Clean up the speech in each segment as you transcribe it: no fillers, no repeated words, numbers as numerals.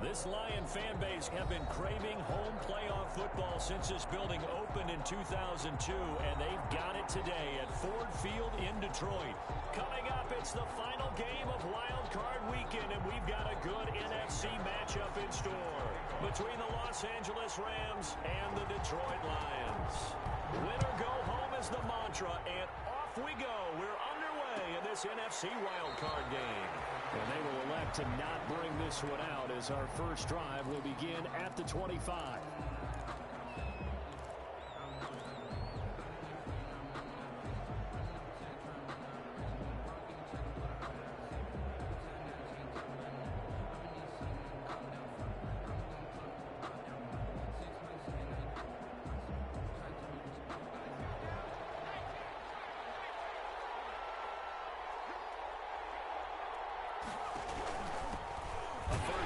This Lion fan base have been craving home playoff football since this building opened in 2002, and they've got it today at Ford Field in Detroit. Coming up, it's the final game of Wild Card Weekend, and we've got a good NFC matchup in store between the Los Angeles Rams and the Detroit Lions. Win or go home is the mantra, and off we go. We're underway in this NFC Wild Card game. And they will elect to not bring this one out as our first drive will begin at the 25.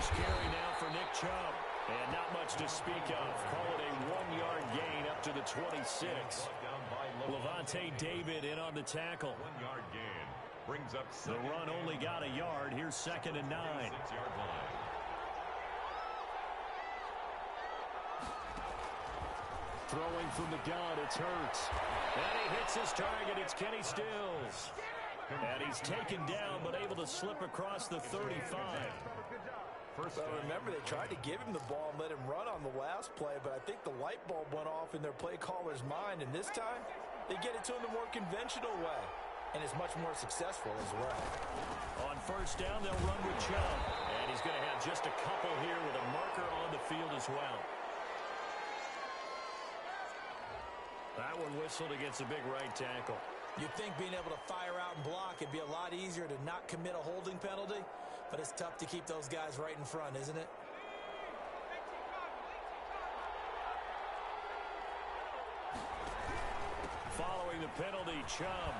Carry now for Nick Chubb. And not much to speak of. Call it a 1-yard gain up to the 26. Levante David in on the tackle. 1-yard gain. Brings up the run only got a yard. Here's 2nd and 9. 6-yard line. Throwing from the gun, it's Hurts. And he hits his target. It's Kenny Stills. And he's taken down, but able to slip across the 35. Well, remember, they tried to give him the ball and let him run on the last play, but I think the light bulb went off in their play caller's mind, and this time they get it to him the more conventional way, and it's much more successful as well. On first down, they'll run with Chubb, and he's going to have just a couple here with a marker on the field as well. That one whistled against a big right tackle. You'd think being able to fire out and block, it'd be a lot easier to not commit a holding penalty, but it's tough to keep those guys right in front, isn't it? Following the penalty, Chubb.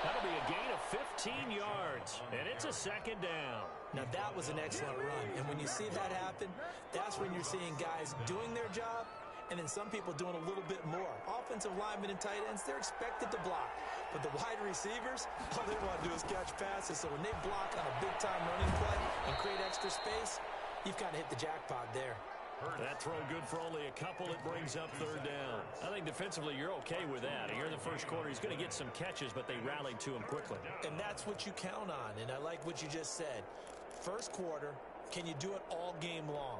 That'll be a gain of 15 yards, and it's a 2nd down. Now, that was an excellent run, and when you see that happen, that's when you're seeing guys doing their job, and then some people doing a little bit more. Offensive linemen and tight ends, they're expected to block. But the wide receivers, all they want to do is catch passes. So when they block on a big-time running play and create extra space, you've kind of hit the jackpot there. That throw good for only a couple. It brings up 3rd down. I think defensively you're okay with that. Here in the first quarter, he's going to get some catches, but they rallied to him quickly. And that's what you count on, and I like what you just said. First quarter, can you do it all game long?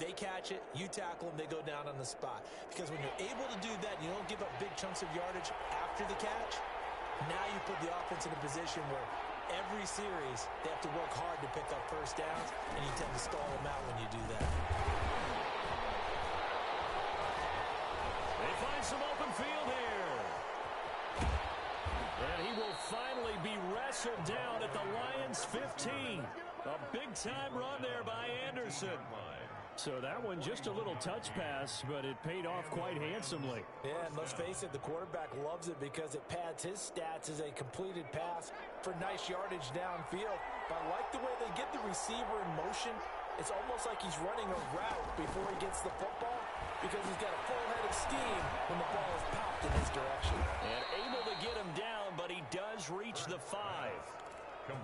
They catch it, you tackle them, they go down on the spot. Because when you're able to do that, you don't give up big chunks of yardage after the catch, now you put the offense in a position where every series they have to work hard to pick up first downs, and you tend to stall them out when you do that. They find some open field here. And he will finally be wrestled down at the Lions' 15. A big-time run there by Anderson. So that one just a little touch pass, but it paid off quite handsomely. Yeah, and let's face it, the quarterback loves it because it pads his stats as a completed pass for nice yardage downfield. But I like the way they get the receiver in motion. It's almost like he's running a route before he gets the football because he's got a full head of steam when the ball is popped in his direction. And able to get him down, but he does reach the 5.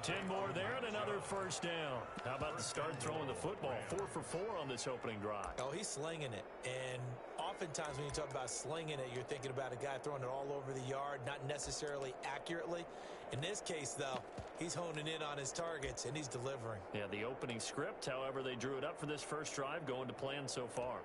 10 more there and another first down. How about the start throwing the football? 4 for 4 on this opening drive. Oh, he's slinging it. And oftentimes when you talk about slinging it, you're thinking about a guy throwing it all over the yard, not necessarily accurately. In this case, though, he's honing in on his targets, and he's delivering. Yeah, the opening script, however, they drew it up for this first drive, going to plan so far.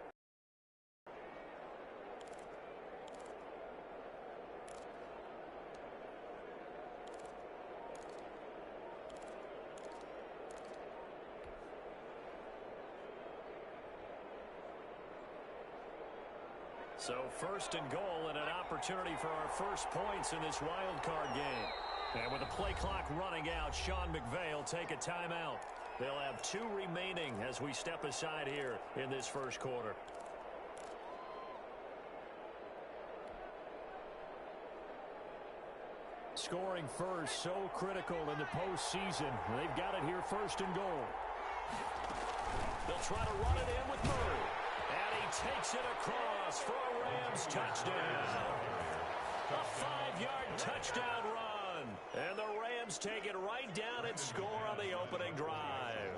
So 1st and goal and an opportunity for our first points in this wild card game. And with the play clock running out, Sean McVay will take a timeout. They'll have 2 remaining as we step aside here in this first quarter. Scoring first, so critical in the postseason. They've got it here 1st and goal. They'll try to run it in with Murray. And he takes it across for a Rams touchdown. A 5-yard touchdown run. one. And the Rams take it right down and score on the opening drive.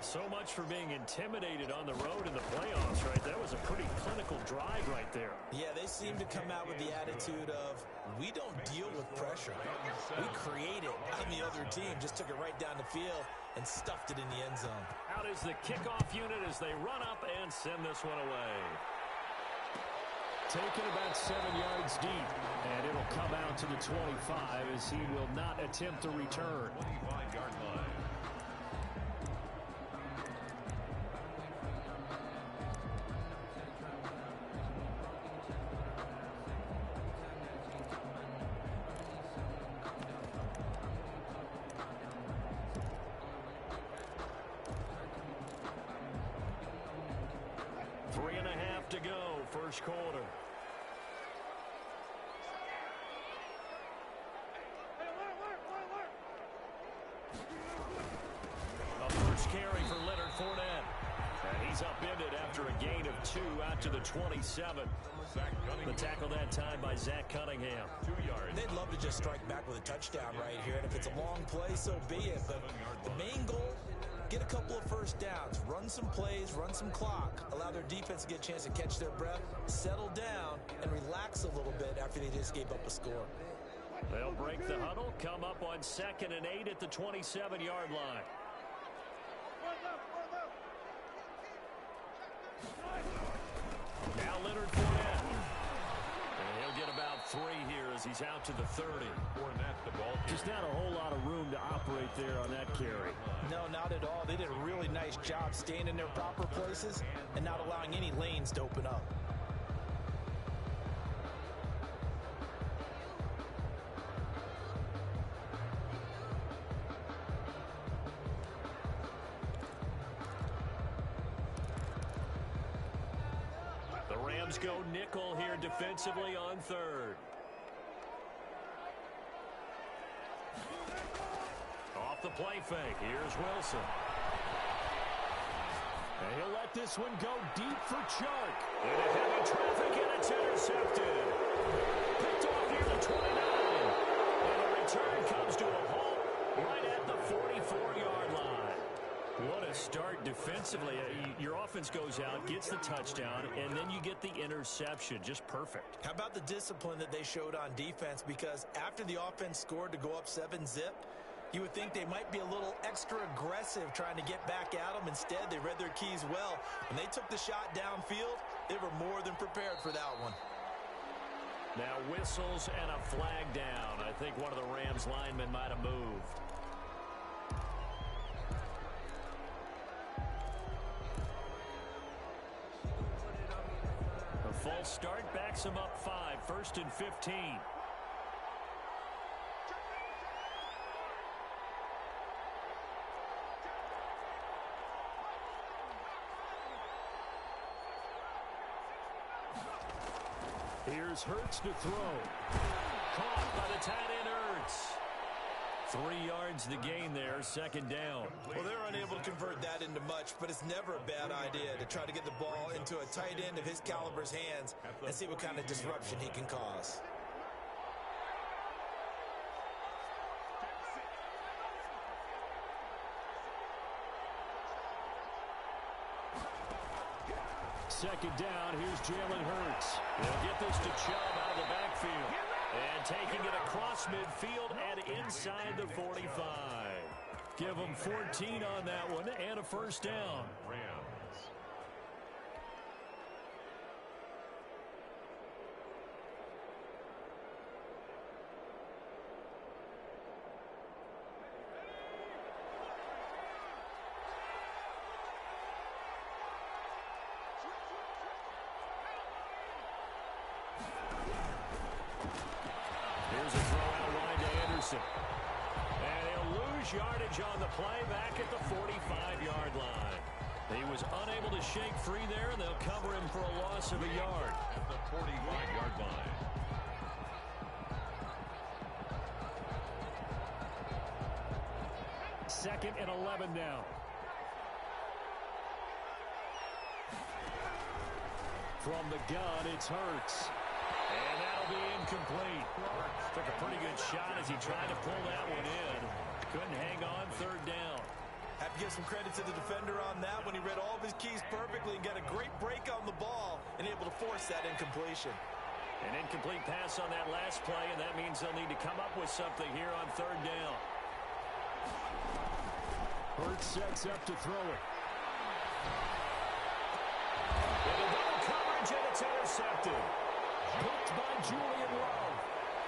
So much for being intimidated on the road in the playoffs, right? That was a pretty clinical drive right there. Yeah, they seem to come out with the attitude of, we don't deal with pressure. We create it on the other team. Just took it right down the field and stuffed it in the end zone. Out is the kickoff unit as they run up and send this one away. Taken about 7 yards deep, and it'll come out to the 25 as he will not attempt to return. 25-yard line. To go, first quarter. A first carry for Leonard Fournette. And he's upended after a gain of 2 out to the 27. The tackle that time by Zach Cunningham. 2 yards. They'd love to just strike back with a touchdown right here, and if it's a long play, so be it. But the main goal, get a couple of first downs, run some plays, run some clock, allow their defense to get a chance to catch their breath, settle down, and relax a little bit after they just gave up a score. They'll break the huddle, come up on 2nd and 8 at the 27-yard line. Now Leonard Fournette. And he'll get about 3 here as he's out to the 30. Fournette, the ball. Just not a whole lot of room to operate there on that carry. No, not at all. They did a really nice job staying in their proper places and not allowing any lanes to open up. The Rams go nickel here defensively on 3rd. Off the play fake. Here's Wilson. And he'll let this one go deep for Chark. Into heavy traffic, and it's intercepted. Picked off near the 29. And the return comes to a halt right at the 44-yard line. What a start defensively. Your offense goes out, gets the touchdown, and then you get the interception. Just perfect. How about the discipline that they showed on defense? Because after the offense scored to go up 7-zip, you would think they might be a little extra aggressive trying to get back at them. Instead, they read their keys well. When they took the shot downfield, they were more than prepared for that one. Now whistles and a flag down. I think one of the Rams linemen might have moved. A false start backs him up 5. 1st and 15. Here's Hurts to throw. Caught by the tight end Hurts. 3 yards the gain there, 2nd down. Well, they're unable to convert that into much, but it's never a bad idea to try to get the ball into a tight end of his caliber's hands and see what kind of disruption he can cause. Second down, here's Jalen Hurts. They'll get this to Chubb out of the backfield. And taking it across midfield and inside the 45. Give them 14 on that one and a first down. Rams. Here's a throw out wide to Anderson. And he'll lose yardage on the play back at the 45-yard line. He was unable to shake free there, and they'll cover him for a loss of a yard. At the 45-yard line. Second and 11 now. From the gun, it's Hurts. And that'll will be incomplete. Took a pretty good shot as he tried to pull that one in. Couldn't hang on third down. Have to give some credit to the defender on that when he read all of his keys perfectly and got a great break on the ball and able to force that incompletion. An incomplete pass on that last play, and that means they'll need to come up with something here on third down. Hurts sets up to throw it. Into double coverage, and it's intercepted. Picked by Julian Love.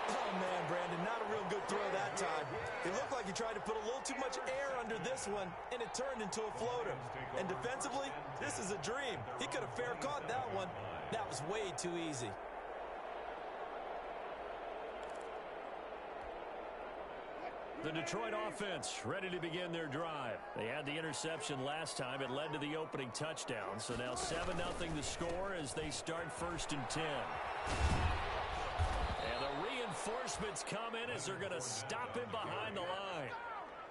Oh, man, Brandon, not a real good throw that time. It looked like he tried to put a little too much air under this one, and it turned into a floater. And defensively, this is a dream. He could have fair caught that one. That was way too easy. The Detroit offense ready to begin their drive. They had the interception last time. It led to the opening touchdown. So now 7-0 the score as they start 1st and 10. And the reinforcements come in as they're going to stop him behind the line.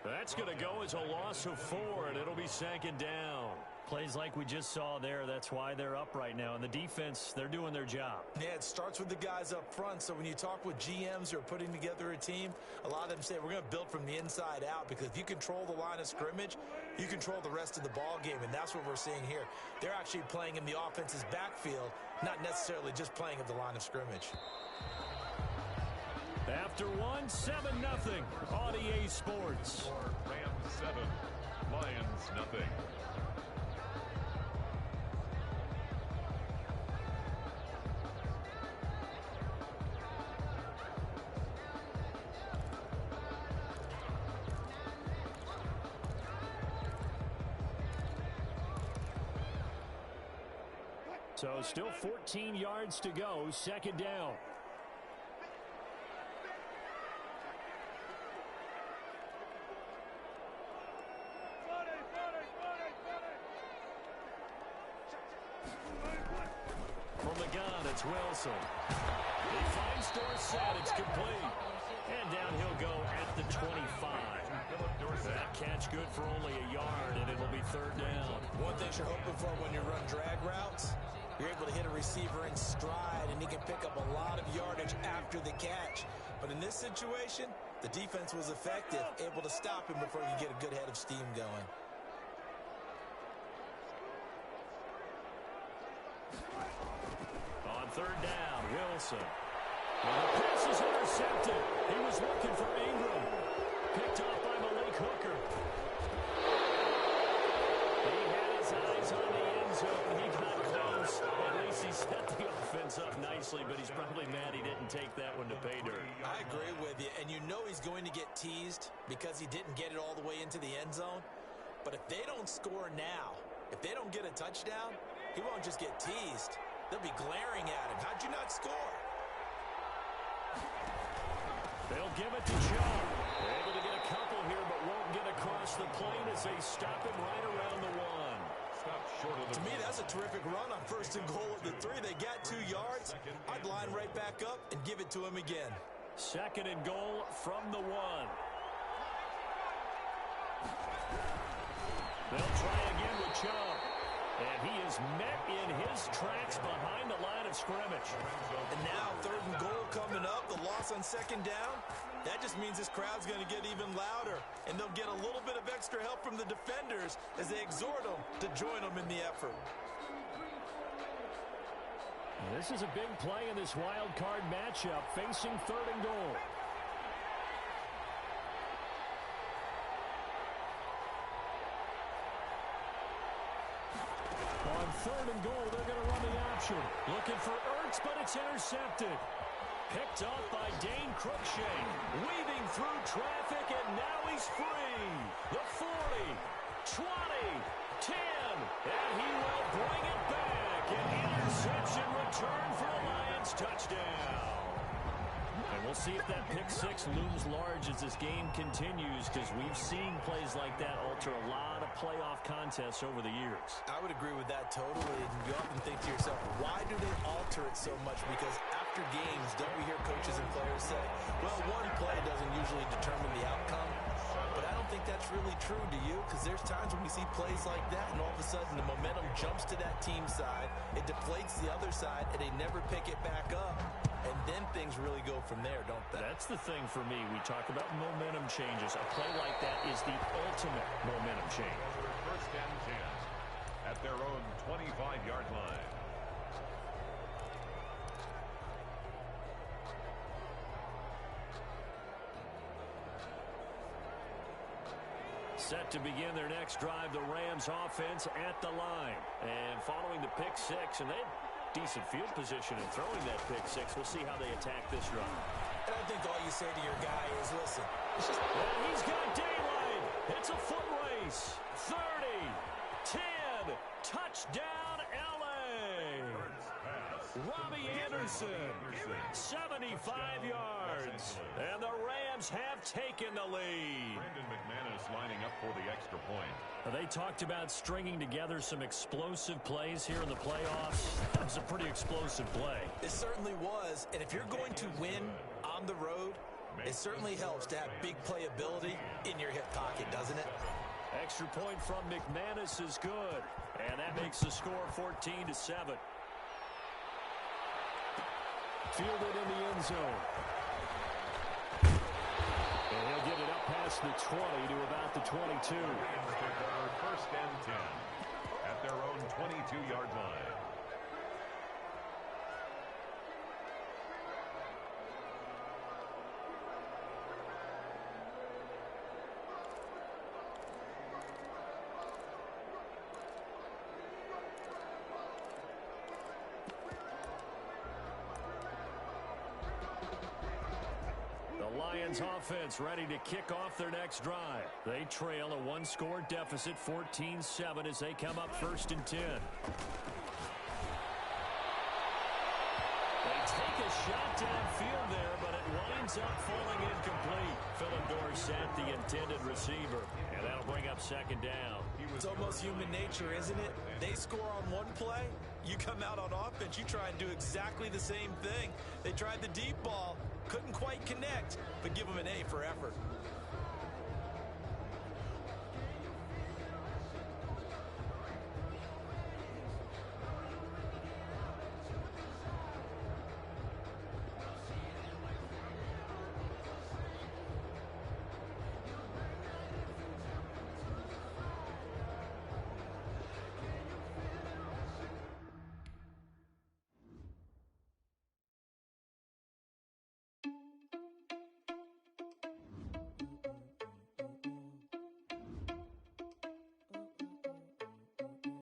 That's going to go as a loss of 4, and it'll be 2nd down. Plays like we just saw there, that's why they're up right now. And the defense, they're doing their job. Yeah, it starts with the guys up front. So when you talk with GMs who are putting together a team, a lot of them say we're going to build from the inside out, because if you control the line of scrimmage, you control the rest of the ball game, and that's what we're seeing here. They're actually playing in the offense's backfield, not necessarily just playing at the line of scrimmage. After 7-0 on EA Sports. Rams 7, Lions nothing. So still 14 yards to go, 2nd down. From the gun, it's Wilson. He finds Dorsett, it's complete. And down he'll go at the 25. That catch good for only a yard, and it'll be 3rd down. One thing you're hoping for when you run drag routes, you're able to hit a receiver in stride, and he can pick up a lot of yardage after the catch. But in this situation, the defense was effective, able to stop him before you get a good head of steam going. On 3rd down, Wilson. And the pass is intercepted. He was looking for Ingram. Picked off by Malik Hooker. He had his eyes on the end zone. He got close. At least he set the offense up nicely, but he's probably mad he didn't take that one to pay dirt. I agree with you, and you know he's going to get teased because he didn't get it all the way into the end zone. But if they don't score now, if they don't get a touchdown, he won't just get teased. They'll be glaring at him. How'd you not score? They'll give it to Chubb. They're able to get a couple here, but won't get across the plane as they stop him right around the 1. Stop short of the To me, that's a terrific run on 1st and goal at the 3. They got 2 yards. I'd line right back up and give it to him again. 2nd and goal from the 1. They'll try again with Chubb. And he is met in his tracks behind the line of scrimmage. And now 3rd and goal coming up. The loss on 2nd down. That just means this crowd's going to get even louder. And they'll get a little bit of extra help from the defenders as they exhort them to join them in the effort. This is a big play in this wild card matchup facing 3rd and goal. On 3rd and goal, they're going to run the option. Looking for Ertz, but it's intercepted. Picked off by Dane Cruikshank. Weaving through traffic, and now he's free. The 40, 20, 10, and he will bring it back. An interception return for the Lions touchdown. And we'll see if that pick 6 looms large as this game continues, because we've seen plays like that alter a lot of playoff contests over the years. I would agree with that totally. And you often think to yourself, why do they alter it so much? Because after games, don't we hear coaches and players say, well, one play doesn't usually determine the outcome. But I don't think that's really true, do you? Because there's times when we see plays like that, and all of a sudden the momentum jumps to that team side, it deflates the other side, and they never pick it back up, and then things really go from there, don't they? That's the thing for me. We talk about momentum changes. A play like that is the ultimate momentum change. First and 10 at their own 25-yard line. Set to begin their next drive, the Rams offense at the line. And following the pick six, and they had decent field position in throwing that pick six. We'll see how they attack this run. And I think all you say to your guy is, listen, it's just... And he's got daylight. It's a foot race. 30, 10, touchdown, L.A. Robbie Anderson, 75 yards. And the Rams have taken the lead. Brandon McManus lining up for the extra point. They talked about stringing together some explosive plays here in the playoffs. That was a pretty explosive play. It certainly was. And if you're going to win on the road, it certainly helps to have big playability in your hip pocket, doesn't it? Extra point from McManus is good. And that makes the score 14-7. Fielded in the end zone. And he'll get it up past the 20 to about the 22. First and 10 at their own 22-yard line. Lions offense ready to kick off their next drive. They trail a one-score deficit, 14-7, as they come up first and 10. They take a shot downfield there, but it winds up falling incomplete. Philip Dorsett, the intended receiver, and that'll bring up second down. It's almost human nature, isn't it? They score on one play, you come out on offense, you try and do exactly the same thing. They tried the deep ball, couldn't quite connect, but give them an A for effort.